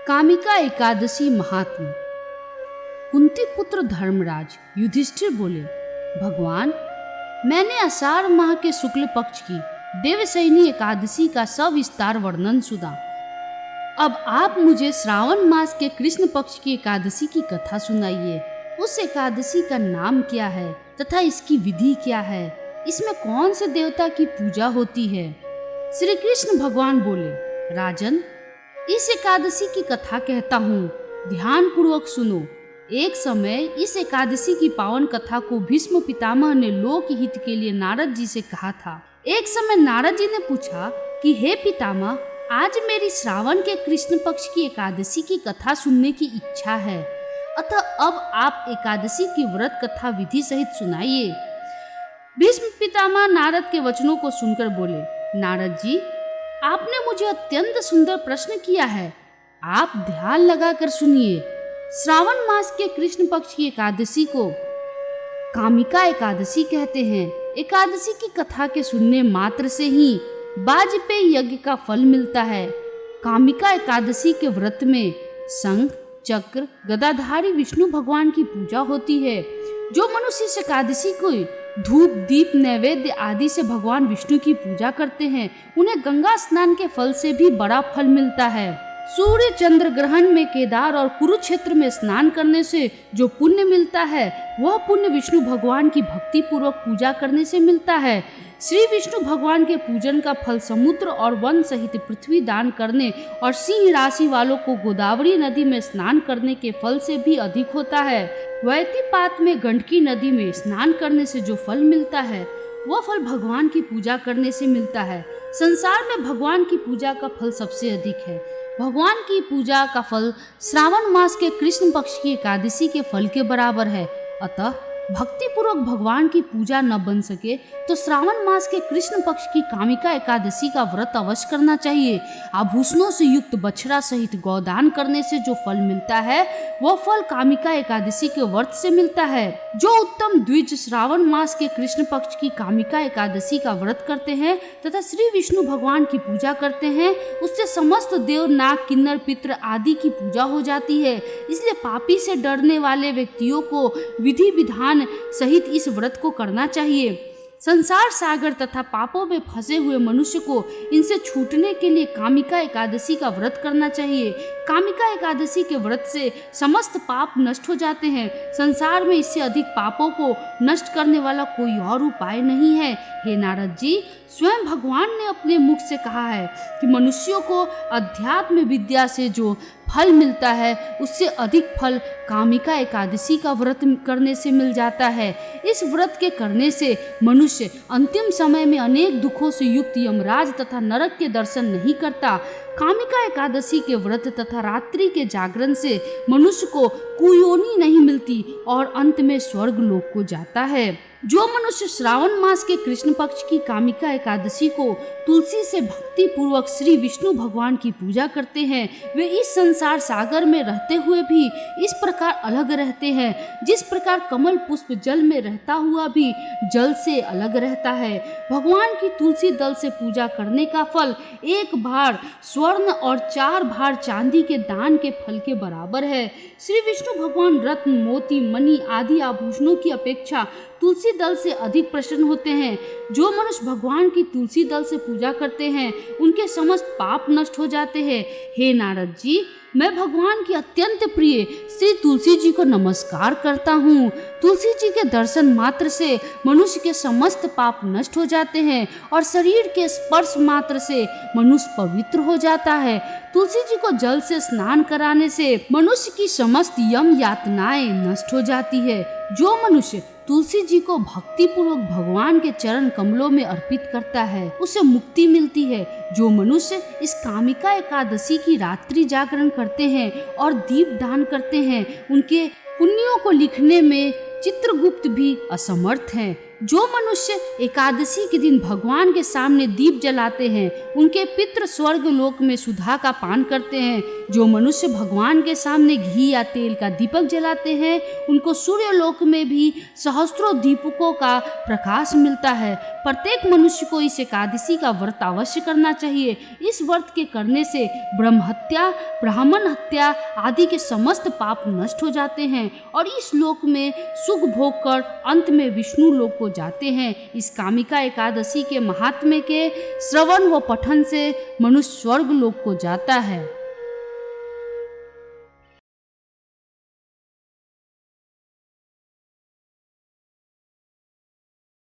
कामिका एकादशी महात्म्य। कुंती पुत्र धर्मराज युधिष्ठिर बोले, भगवान, मैंने आषाढ़ माह के शुक्ल पक्ष की देवशयनी एकादशी का सविस्तार वर्णन सुना। अब आप मुझे श्रावण मास के कृष्ण पक्ष की एकादशी की कथा सुनाइए। उस एकादशी का नाम क्या है तथा इसकी विधि क्या है? इसमें कौन से देवता की पूजा होती है? श्री कृष्ण भगवान बोले, राजन, इस एकादशी की कथा कहता हूँ, ध्यान पूर्वक सुनो। एक समय इस एकादशी की पावन कथा को भीष्म पितामह ने लोक हित के लिए नारद जी से कहा था। एक समय नारद जी ने पूछा कि हे पितामह, आज मेरी श्रावण के कृष्ण पक्ष की एकादशी की कथा सुनने की इच्छा है, अतः अब आप एकादशी की व्रत कथा विधि सहित सुनाइए। भीष्म पितामह नारद के वचनों को सुनकर बोले, नारद जी, आपने मुझे अत्यंत सुंदर प्रश्न किया है, आप ध्यान लगाकर सुनिए। श्रावण मास के कृष्ण पक्ष की एकादशी को कामिका एकादशी कहते हैं। एकादशी की कथा के सुनने मात्र से ही वाजपेयी यज्ञ का फल मिलता है। कामिका एकादशी के व्रत में शंख, चक्र, गदाधारी विष्णु भगवान की पूजा होती है। जो मनुष्य इस एकादशी को धूप, दीप, नैवेद्य आदि से भगवान विष्णु की पूजा करते हैं, उन्हें गंगा स्नान के फल से भी बड़ा फल मिलता है। सूर्य चंद्र ग्रहण में केदार और कुरुक्षेत्र में स्नान करने से जो पुण्य मिलता है, वह पुण्य विष्णु भगवान की भक्ति पूर्वक पूजा करने से मिलता है। श्री विष्णु भगवान के पूजन का फल समुद्र और वन सहित पृथ्वी दान करने और सिंह राशि वालों को गोदावरी नदी में स्नान करने के फल से भी अधिक होता है। वैतिपात में गंडकी नदी में स्नान करने से जो फल मिलता है, वह फल भगवान की पूजा करने से मिलता है। संसार में भगवान की पूजा का फल सबसे अधिक है। भगवान की पूजा का फल श्रावण मास के कृष्ण पक्ष की एकादशी के फल के बराबर है। अतः भक्ति पूर्वक भगवान की पूजा न बन सके तो श्रावण मास के कृष्ण पक्ष की कामिका एकादशी का व्रत अवश्य करना चाहिए। आभूषणों से युक्त बछड़ा सहित गौदान करने से जो फल मिलता है, वह फल कामिका एकादशी के व्रत से मिलता है। जो उत्तम द्विज श्रावण मास के कृष्ण पक्ष की कामिका एकादशी का व्रत करते हैं तथा श्री विष्णु भगवान की पूजा करते हैं, उससे समस्त देव, नाग, किन्नर, पितृ आदि की पूजा हो जाती है। इसलिए पापी से डरने वाले व्यक्तियों को विधि विधान सहित इस व्रत को करना चाहिए। संसार सागर तथा पापों में फंसे हुए मनुष्य को इनसे छूटने के लिए कामिका एकादशी का व्रत करना चाहिए। कामिका एकादशी के व्रत से समस्त पाप नष्ट हो जाते हैं। संसार में इससे अधिक पापों को नष्ट करने वाला कोई और उपाय नहीं है। हे नारद जी, स्वयं भगवान ने अपने मुख से कहा है कि मनुष्यों को अध्यात्म विद्या से जो फल मिलता है, उससे अधिक फल कामिका एकादशी का व्रत करने से मिल जाता है। इस व्रत के करने से मनुष्य अंतिम समय में अनेक दुखों से युक्त यमराज तथा नरक के दर्शन नहीं करता। कामिका एकादशी के व्रत तथा रात्रि के जागरण से मनुष्य को कुयोनि नहीं मिलती और अंत में स्वर्ग लोक को जाता है। जो मनुष्य श्रावण मास के कृष्ण पक्ष की कामिका एकादशी को तुलसी से भक्ति पूर्वक श्री विष्णु भगवान की पूजा करते हैं, वे इस संसार सागर में रहते हुए भी इस प्रकार अलग रहते हैं जिस प्रकार कमल पुष्प जल में रहता हुआ भी जल से अलग रहता है। भगवान की तुलसी दल से पूजा करने का फल 1 भार स्वर्ण और 4 भार चांदी के दान के फल के बराबर है। श्री विष्णु भगवान रत्न, मोती, मणि आदि आभूषणों की अपेक्षा तुलसी दल से अधिक प्रसन्न होते हैं। जो मनुष्य भगवान की तुलसी दल से पूजा करते हैं, उनके समस्त पाप नष्ट हो जाते हैं। हे नारद जी, मैं भगवान की अत्यंत प्रिय श्री तुलसी जी को नमस्कार करता हूँ। तुलसी जी के दर्शन मात्र से मनुष्य के समस्त पाप नष्ट हो जाते हैं और शरीर के स्पर्श मात्र से मनुष्य पवित्र हो जाता है। तुलसी जी को जल से स्नान कराने से मनुष्य की समस्त यम यातनाएं नष्ट हो जाती है। जो मनुष्य तुलसी जी को भक्ति पूर्वक भगवान के चरण कमलों में अर्पित करता है, उसे मुक्ति मिलती है। जो मनुष्य इस कामिका एकादशी की रात्रि जागरण करते हैं और दीप दान करते हैं, उनके पुण्यों को लिखने में चित्रगुप्त भी असमर्थ हैं। जो मनुष्य एकादशी के दिन भगवान के सामने दीप जलाते हैं उनके पितृ स्वर्ग लोक में सुधा का पान करते हैं। जो मनुष्य भगवान के सामने घी या तेल का दीपक जलाते हैं उनको सूर्य लोक में भी सहस्त्रों दीपकों का प्रकाश मिलता है। प्रत्येक मनुष्य को इस एकादशी का व्रत अवश्य करना चाहिए। इस व्रत के करने से ब्रह्म हत्या, ब्राह्मण हत्या आदि के समस्त पाप नष्ट हो जाते हैं और इस लोक में सुख भोग कर अंत में विष्णु लोक को जाते हैं। इस कामिका एकादशी के महात्म्य के श्रवण व पठन से मनुष्य स्वर्ग लोक को जाता है।